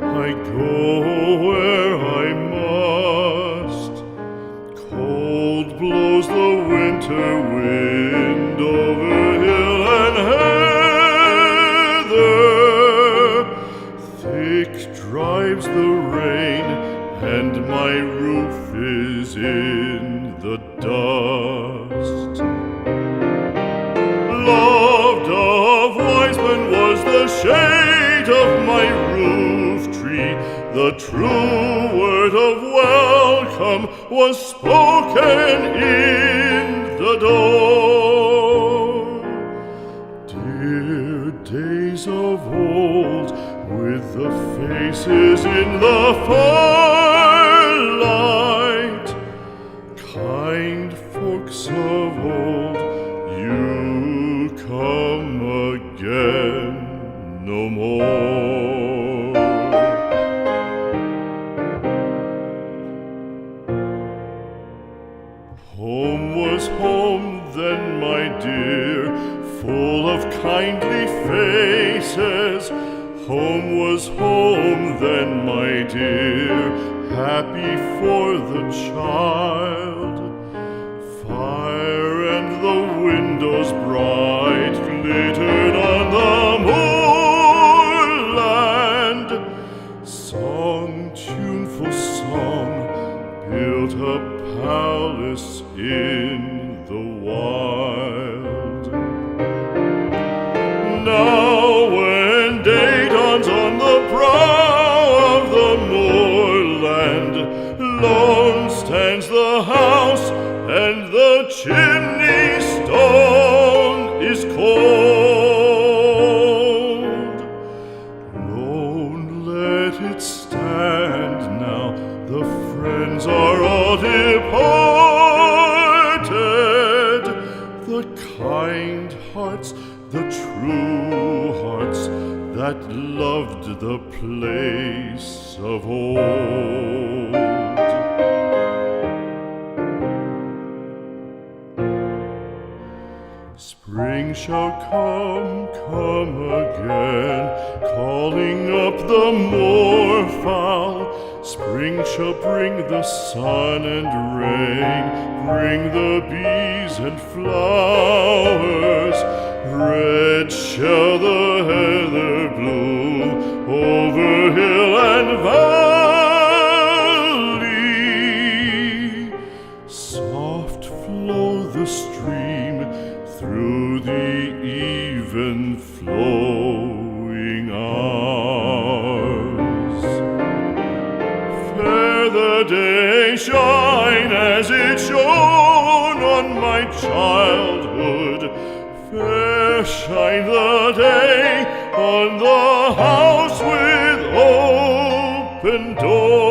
I go where I must. Cold blows the winter wind over hill and heather. Thick drives the rain, and my roof is in the dust. Loved of wise men was the shade of my roof tree. The true word of welcome was spoken in the door. Dear days of old, with the faces in the firelight, kind folks of old, you come again no more. Home was home then, my dear, full of kindly faces. Home was home then, my dear, happy for the child. Fire and the windows bright glittered on the moorland. Song, tuneful song, built a palace in the wild. Now when day dawns on the brow of the moorland, lone stands the house, and the chimney stone is cold. Lone, let it stand now, the friends are all departed. The kind hearts, the true hearts, that loved the place of old. Spring shall come again, calling up the moorfowl. Spring shall bring the sun and rain, bring the bees and flowers. Red shall the heather bloom over hill and valley. Soft flow the stream through the even flowing hours. Fair the day shine as it shone on my childhood. Fair shine the day on the house with open door.